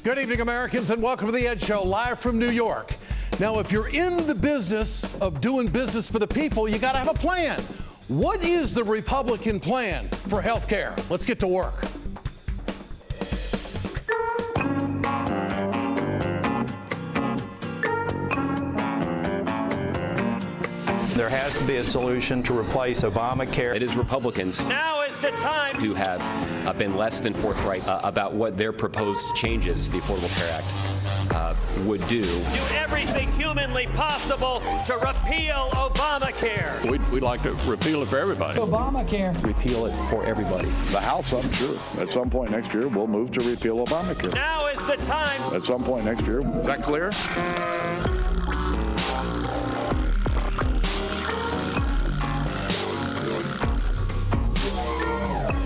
Good evening, Americans, and welcome to the Ed Show, live from New York. Now, if you're in the business of doing business for the people, you got to have a plan. What is the Republican plan for health care? Let's get to work. There has to be a solution to replace Obamacare. It is Republicans now is the time who have been less than forthright about what their proposed changes to the Affordable Care Act would do. Do everything humanly possible to repeal Obamacare. We'd like to repeal it for everybody. Obamacare. Repeal it for everybody. The House, I'm sure, at some point next year, will move to repeal Obamacare. Now is the time. At some point next year. Is that clear?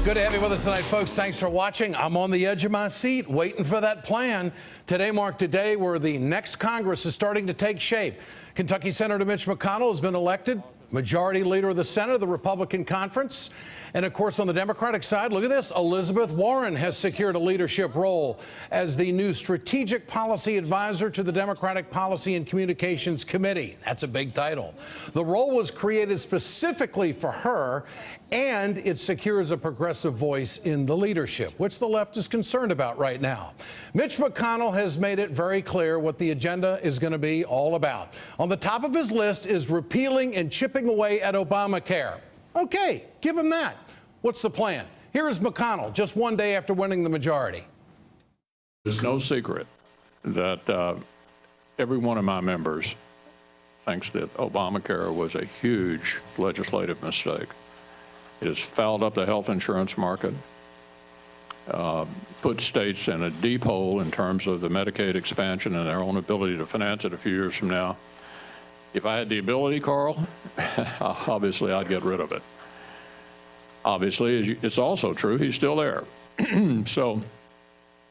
Good to have you with us tonight, folks. Thanks for watching. I'm on the edge of my seat waiting for that plan. Today marked a day where the next Congress is starting to take shape. Kentucky Senator Mitch McConnell has been elected Majority Leader of the Senate of the Republican Conference. And of course, on the Democratic side, look at this. Elizabeth Warren has secured a leadership role as the new Strategic Policy Advisor to the Democratic Policy and Communications Committee. That's a big title. The role was created specifically for her, and it secures a progressive voice in the leadership, which the left is concerned about right now. Mitch McConnell has made it very clear what the agenda is going to be all about. On the top of his list is repealing and chipping away at Obamacare. Okay, give him that. What's the plan? Here is McConnell just one day after winning the majority. There's no secret that every one of my members thinks that Obamacare was a huge legislative mistake. It has fouled up the health insurance market, put states in a deep hole in terms of the Medicaid expansion and their own ability to finance it a few years from now. If I had the ability, Carl, obviously I'd get rid of it. Obviously, it's also true, he's still there. So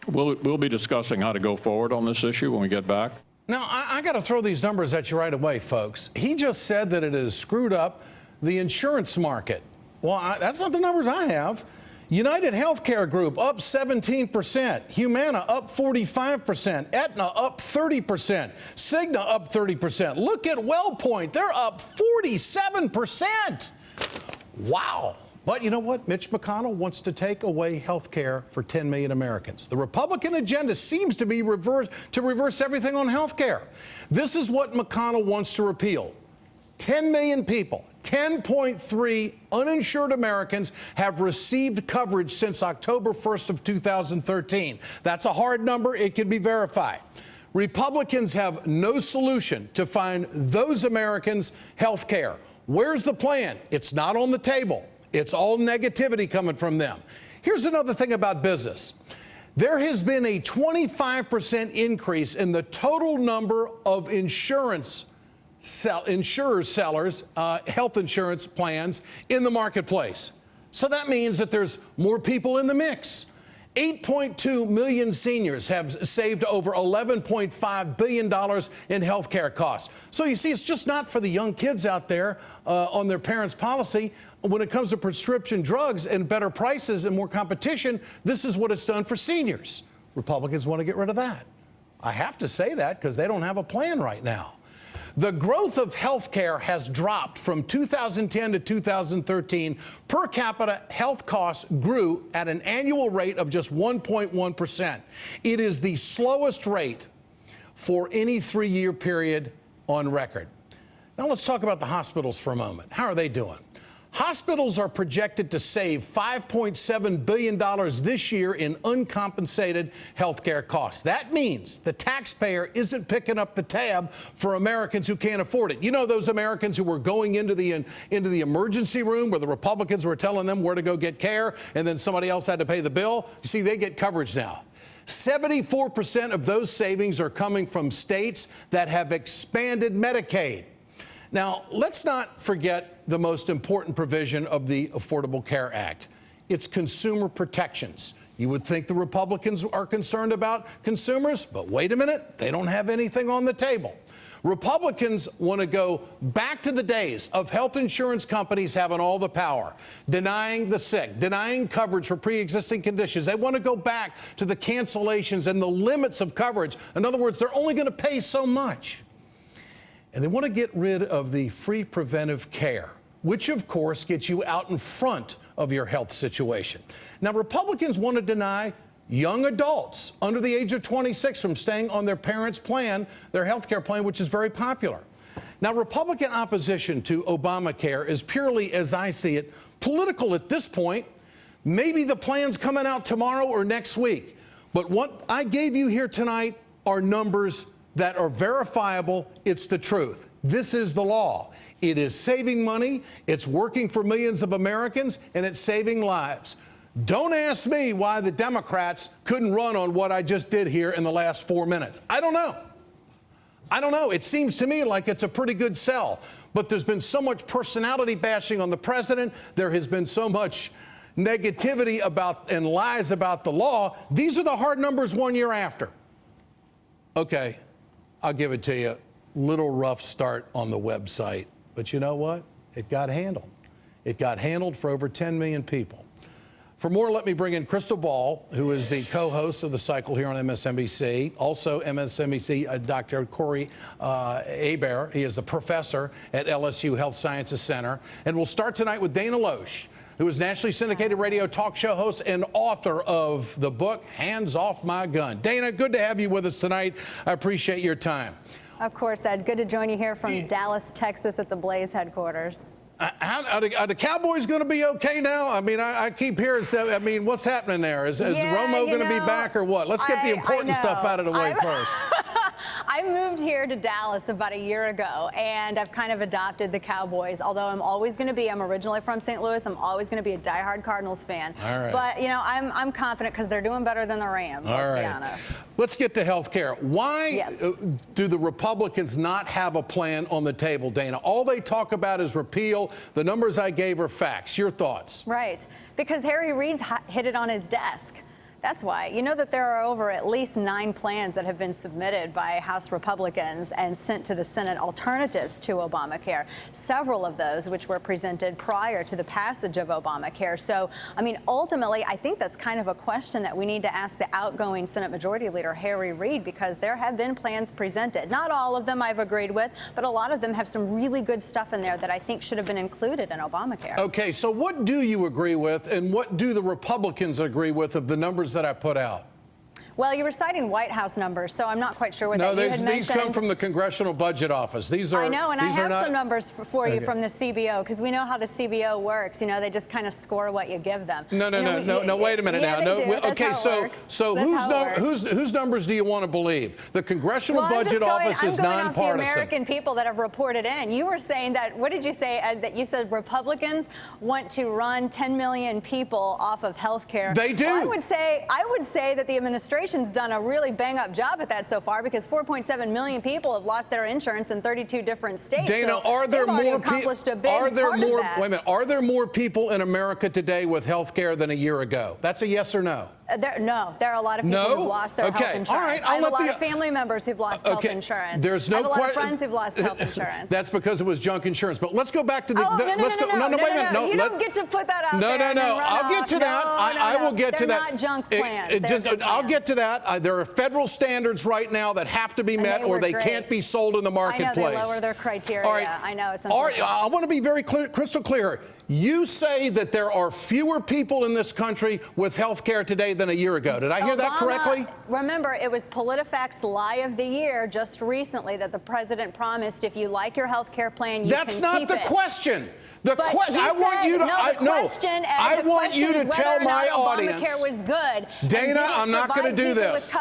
we'll be discussing how to go forward on this issue when we get back. Now, I got to throw these numbers at you right away, folks. He just said that it has screwed up the insurance market. Well, that's not the numbers I have. United Healthcare Group up 17%, Humana up 45%, Aetna up 30%, Cigna up 30%. Look at WellPoint, they're up 47%. Wow. But you know what? Mitch McConnell wants to take away health care for 10 million Americans. The Republican agenda seems to be to reverse everything on health care. This is what McConnell wants to repeal. 10 million people, 10.3 uninsured Americans have received coverage since October 1st of 2013. That's a hard number. It can be verified. Republicans have no solution to find those Americans health care. Where's the plan? It's not on the table. It's all negativity coming from them. Here's another thing about business. There has been a 25% increase in the total number of insurers sellers, health insurance plans in the marketplace. So that means that there's more people in the mix. 8.2 million seniors have saved over $11.5 billion in health care costs. So you see, it's just not for the young kids out there on their parents' policy. When it comes to prescription drugs and better prices and more competition, this is what it's done for seniors. Republicans want to get rid of that. I have to say that because they don't have a plan right now. The growth of health care has dropped from 2010 to 2013. Per capita health costs grew at an annual rate of just 1.1%. It is the slowest rate for any three-year period on record. Now let's talk about the hospitals for a moment. How are they doing? Hospitals are projected to save $5.7 billion this year in uncompensated health care costs. That means the taxpayer isn't picking up the tab for Americans who can't afford it. You know, those Americans who were going into the emergency room where the Republicans were telling them where to go get care and then somebody else had to pay the bill? You see, they get coverage now. 74% of those savings are coming from states that have expanded Medicaid. Now, let's not forget the most important provision of the Affordable Care Act. It's consumer protections. You would think the Republicans are concerned about consumers, but wait a minute, they don't have anything on the table. Republicans want to go back to the days of health insurance companies having all the power, denying the sick, denying coverage for pre-existing conditions. They want to go back to the cancellations and the limits of coverage. In other words, they're only going to pay so much. And they want to get rid of the free preventive care, which of course gets you out in front of your health situation. Now, Republicans want to deny young adults under the age of 26 from staying on their parents' plan, their health care plan, which is very popular. Now, Republican opposition to Obamacare is purely, as I see it, political at this point. Maybe the plan's coming out tomorrow or next week. But what I gave you here tonight are numbers that are verifiable. It's the truth. This is the law. It is saving money, it's working for millions of Americans, and it's saving lives. Don't ask me why the Democrats couldn't run on what I just did here in the last 4 minutes. I don't know. I don't know. It seems to me like it's a pretty good sell. But there's been so much personality bashing on the president. There has been so much negativity about and lies about the law. These are the hard numbers 1 year after. Okay, I'll give it to you. Little rough start on the website. But you know what? It got handled. It got handled for over 10 million people. For more, let me bring in Crystal Ball, who is the co-host of The Cycle here on MSNBC. Also, MSNBC, Dr. Corey Hebert. He is the professor at LSU Health Sciences Center. And we'll start tonight with Dana Loesch, who is nationally syndicated radio talk show host and author of the book, Hands Off My Gun. Dana, good to have you with us tonight. I appreciate your time. Of course, Ed. Good to join you here from Dallas, Texas at the Blaze headquarters. Are the Cowboys going to be okay now? I mean, I keep hearing, I mean, what's happening there? Is Romo going to be back or what? Let's get the important stuff out of the way first. I moved here to Dallas about a year ago, and I've kind of adopted the Cowboys. Although I'm always going to be, I'm originally from St. Louis, I'm always going to be a diehard Cardinals fan. All right. But, you know, I'm confident because they're doing better than the Rams, let's be honest. Let's get to health care. Why do the Republicans not have a plan on the table, Dana? All they talk about is repeal. The numbers I gave are facts. Your thoughts? Right. Because Harry Reid's hit it on his desk. That's why. You know that there are over at least 9 plans that have been submitted by House Republicans and sent to the Senate alternatives to Obamacare. Several of those which were presented prior to the passage of Obamacare. So, I mean, ultimately, I think that's kind of a question that we need to ask the outgoing Senate Majority Leader, Harry Reid, because there have been plans presented. Not all of them I've agreed with, but a lot of them have some really good stuff in there that I think should have been included in Obamacare. Okay, so what do you agree with and what do the Republicans agree with of the numbers that I put out? Well, you were citing White House numbers, so I'm not quite sure what no, that you had mentioned. These come from the Congressional Budget Office. These are. I know, and I have not, some numbers for you from the CBO, because we know how the CBO works. You know, they just kind of score what you give them. No, wait a minute now. Okay, so whose numbers do you want to believe? The Congressional Budget Office is nonpartisan. I'm going off the American people that have reported in. You were saying that, what did you say, Ed, that you said Republicans want to run 10 million people off of health care? They do. Well, I would say that the administration's done a really bang-up job at that so far, because 4.7 million people have lost their insurance in 32 different states. Dana, so are there more people? Wait a minute. Are there more people in America today with health care than a year ago? That's a yes or no. No, there are a lot of people who've lost their health insurance. All right, I have a lot of family members who've lost health insurance. There's no I have a lot of friends who've lost health insurance. That's because it was junk insurance. But let's go back to the. No, you don't get to put that out there. No. I'll get to that. I will get to that. They're not junk plans. I'll get to that. There are federal standards right now that have to be met, or they can't be sold in the marketplace. I know they lower their criteria. All right. I know it's unfortunate. I want to be very crystal clear. You say that there are fewer people in this country with health care today than a year ago. Did I hear that correctly? Remember, it was PolitiFact's Lie of the Year just recently that the president promised if you like your health care plan, you can keep it. That's not the question. I want you to tell my audience. Obamacare was good. Dana, I'm not going to do this.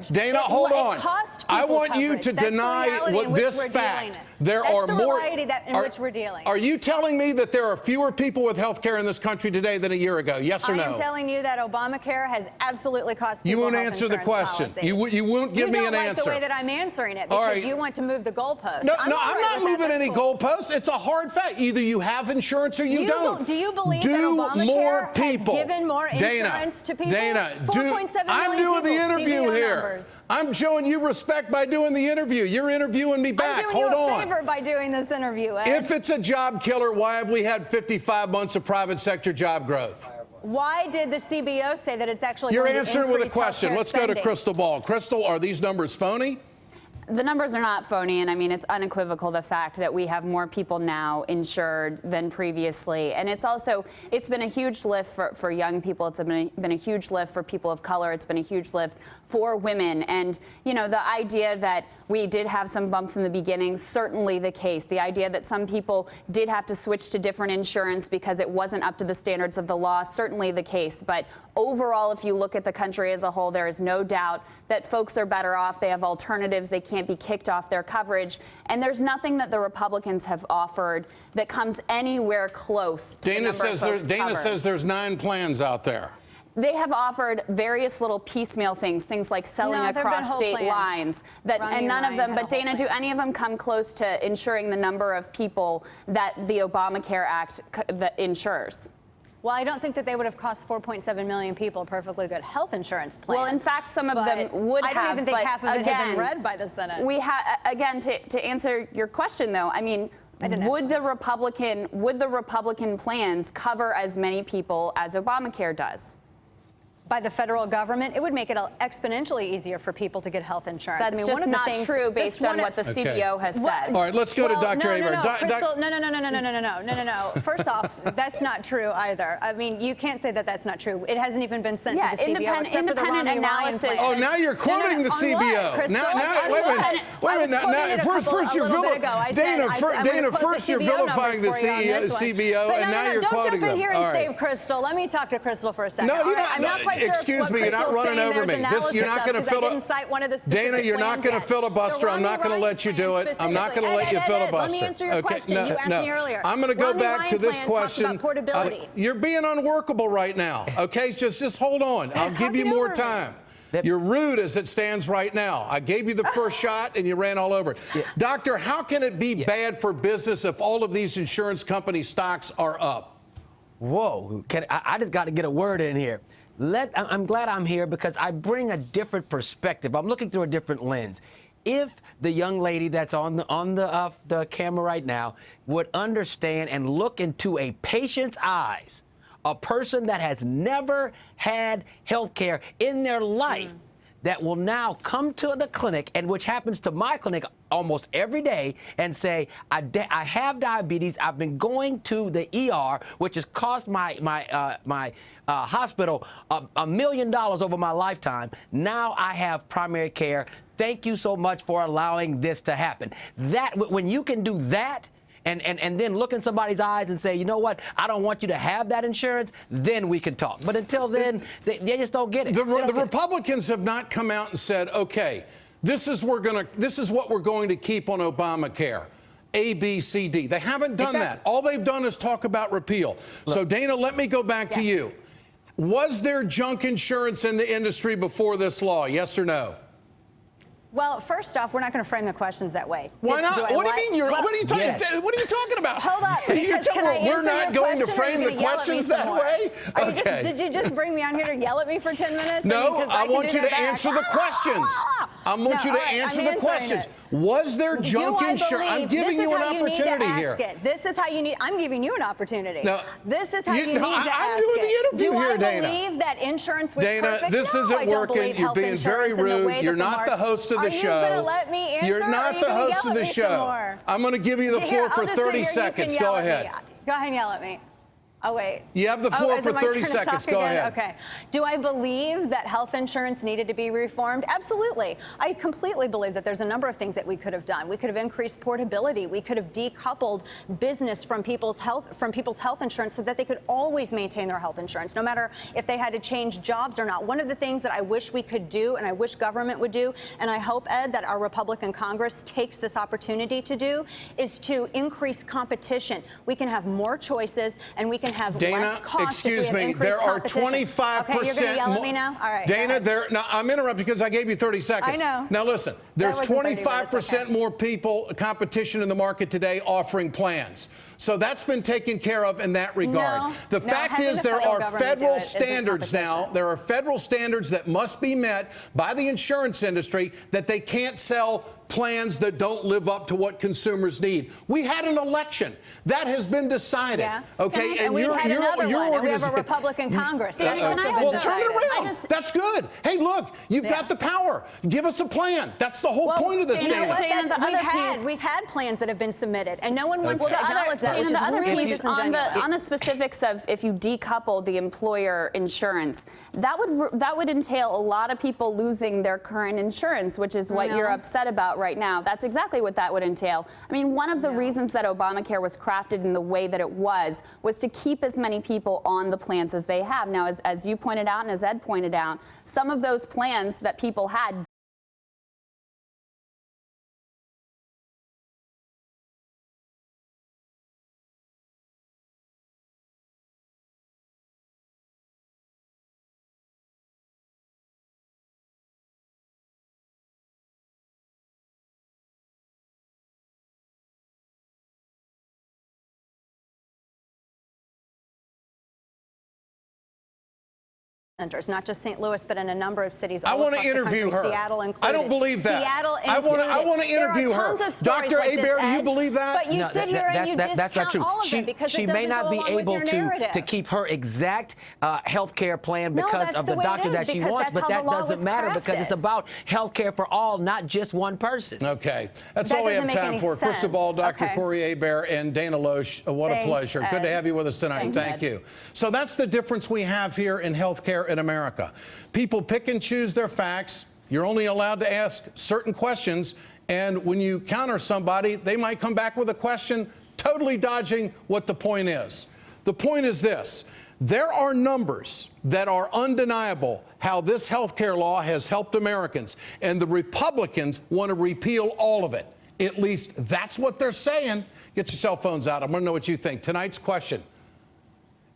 Dana, hold on. I want you to deny this fact. There are more. That's the reality in which we're dealing. Are you telling me that there are fewer people people with health care in this country today than a year ago? Yes or no? I am telling you that Obamacare has absolutely cost people You won't health answer the insurance question. policies. You won't give me an answer. You don't like the way that I'm answering it All because right. you want to move the goalposts. No, I'm not moving any goalposts. It's a hard fact. Either you have insurance or you don't. Do you believe that Obamacare more people. has given more insurance to people? Dana, 4.7 I'm million doing the people, interview CBO here. numbers. I'm showing you respect by doing the interview. You're interviewing me back. I'm doing Hold you a on. favor by doing this interview, Ed. If it's a job killer, why have we had 55 months of private sector job growth? Why did the CBO say that it's actually You're going to answering with a increase question. healthcare Let's go to spending? Crystal Ball. Crystal, are these numbers phony? The numbers are not phony, and I mean, it's unequivocal the fact that we have more people now insured than previously. And it's been a huge lift for young people. It's been a huge lift for people of color. It's been a huge lift for women. And, you know, the idea that we did have some bumps in the beginning, certainly the case. The idea that some people did have to switch to different insurance because it wasn't up to the standards of the law, certainly the case. But overall, if you look at the country as a whole, there is no doubt that folks are better off. They have alternatives. They can't be kicked off their coverage. And there's nothing that the Republicans have offered that comes anywhere close to the number of folks Dana covered. says there's 9 plans out there. They have offered various little piecemeal things like selling No, there've been across whole state plans. lines, and none of them. But Dana, do any of them come close to ensuring the number of people that the Obamacare Act that insures? Well, I don't think that they would have cost 4.7 million people a perfectly good health insurance plan. Well, in fact, some of them would have. I don't even think but half of it again, had been read by the Senate. We again, to answer your question, though, I mean, would the Republican plans cover as many people as Obamacare does? By the federal government, it would make it exponentially easier for people to get health insurance. That's I mean, just one of the not things, true based on what the CBO has said. All right, let's go to Dr. Aver. Crystal, no. First off, that's not true either. I mean, you can't say that that's not true. It hasn't even been sent to the CBO except for the Romney Ryan plan. Oh, now you're quoting the CBO. Wait a minute. First you're vilifying the CBO, and now you're quoting them. Don't jump in here All and right. save Crystal. Let me talk to Crystal for a second. No, you're not. I'm not quite sure Excuse me, you're not running over me. You're not going to Dana, you're not going to filibuster. I'm not going to let you do it. I'm not going to let you filibuster. Let me answer your question. You asked me earlier. I'm going to go back to this question. About portability. You're being unworkable right now. Okay, just hold on. I'll give you more time. You're rude as it stands right now. I gave you the first shot and you ran all over it. Doctor, how can it be bad for business if all of these insurance company stocks are up? Whoa, I just got to get a word in here. I'm glad I'm here because I bring a different perspective. I'm looking through a different lens. If the young lady that's on the camera right now would understand and look into a patient's eyes, a person that has never had health care in their life, that will now come to the clinic, and which happens to my clinic almost every day, and say, I have diabetes, I've been going to the ER, which has cost my hospital $1 million over my lifetime. Now I have primary care. Thank you so much for allowing this to happen. When you can do that, and then look in somebody's eyes and say, you know what, I don't want you to have that insurance, then we can talk. But until then, they just don't get it. The Republicans have not come out and said, okay, this is what we're going to keep on Obamacare. A, B, C, D. They haven't done that. All they've done is talk about repeal. So, Dana, let me go back to you. Was there junk insurance in the industry before this law? Yes or no? Well, first off, we're not going to frame the questions that way. Why not? What do you mean? What are you talking about? Hold up. You're telling me we're not going to frame the questions that way? Okay. Did you just bring me on here to yell at me for 10 minutes? No, I want you to answer the questions. I want you to answer the questions. Was there junk insurance? I'm giving you an opportunity here. This is how you need. I'm giving you an opportunity. No, this is how you need to ask it. I'm doing the interview here, Dana. Do I believe that insurance was perfect? Dana, this isn't working. You're being very rude. You're not the host of the show. Are you going to let me answer? You're not the host of the show. I'm going to give you the floor for 30 seconds. Go ahead. Go ahead and yell at me. Oh, wait. You have the floor for is it my 30 turn to seconds. talk Go again? ahead. Okay. Do I believe that health insurance needed to be reformed? Absolutely. I completely believe that there's a number of things that we could have done. We could have increased portability. We could have decoupled business from people's health insurance so that they could always maintain their health insurance, no matter if they had to change jobs or not. One of the things that I wish we could do, and I wish government would do, and I hope, Ed, that our Republican Congress takes this opportunity to do, is to increase competition. We can have more choices, and we can have less cost if we have increased competition. There are 25%. Okay, you're going to yell at me now? All right. Dana, now I'm interrupting because I gave you 30 seconds. I know. Now listen, there's That wasn't 30 minutes, 25% okay. more people, competition in the market today offering plans. So that's been taken care of in that regard. No, the no, fact having is the there federal are government do federal it isn't standards now. competition. There are federal standards that must be met by the insurance industry that they can't sell plans that don't live up to what consumers need. We had an election. That has been decided. Yeah. Okay, And we had another one, and we have a organization- Republican Congress. That's Dan, also can I been Well, just- turn it decided. around. That's good. Hey, look, you've got the power. Give us a plan. That's the whole point of this you know thing. what? Dana, the other piece- We've had plans that have been submitted, and no one wants Okay. to acknowledge that, which is the other really piece disingenuous. on the specifics of if you decouple the employer insurance, that would entail a lot of people losing their current insurance, which is what you're upset about right now. That's exactly what that would entail. I mean, one of the reasons that Obamacare was crafted in the way that it was to keep as many people on the plans as they have. Now, as you pointed out and as Ed pointed out, some of those plans that people had centers, not just St. Louis, but in a number of cities I all want to across the interview country, her. Seattle included. I don't believe that. Seattle I want to interview there are her. tons of stories Dr. like this, Hebert, do you Ed, believe that? But you sit here and you that's not discount true. all of it because she it may doesn't not go be along with able your to narrative. keep her exact health care plan No, because that's of the the way it doctor is, that she because wants, that's but how that the law doesn't was matter because it's crafted. about health care for all, not just one person. Okay. That's That all we have doesn't make time any for. First of all, sense. Dr. Okay. Corey Hebert and Dana Loesch, what a Thanks, pleasure. Good to Ed. have you with us tonight. Thanks, Thank Ed. you. So that's the difference we have here in healthcare in America. People pick and choose their facts. You're only allowed to ask certain questions. And when you counter somebody, they might come back with a question totally dodging what the point is. The point is this. There are numbers that are undeniable how this health care law has helped Americans, and the Republicans want to repeal all of it. At least that's what they're saying. Get your cell phones out. I want to know what you think. Tonight's question.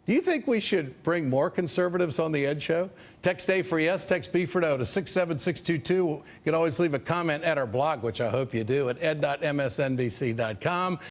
Do you think we should bring more conservatives on the Ed Show? Text A for yes, text B for no to 67622. You can always leave a comment at our blog, which I hope you do, at ed.msnbc.com.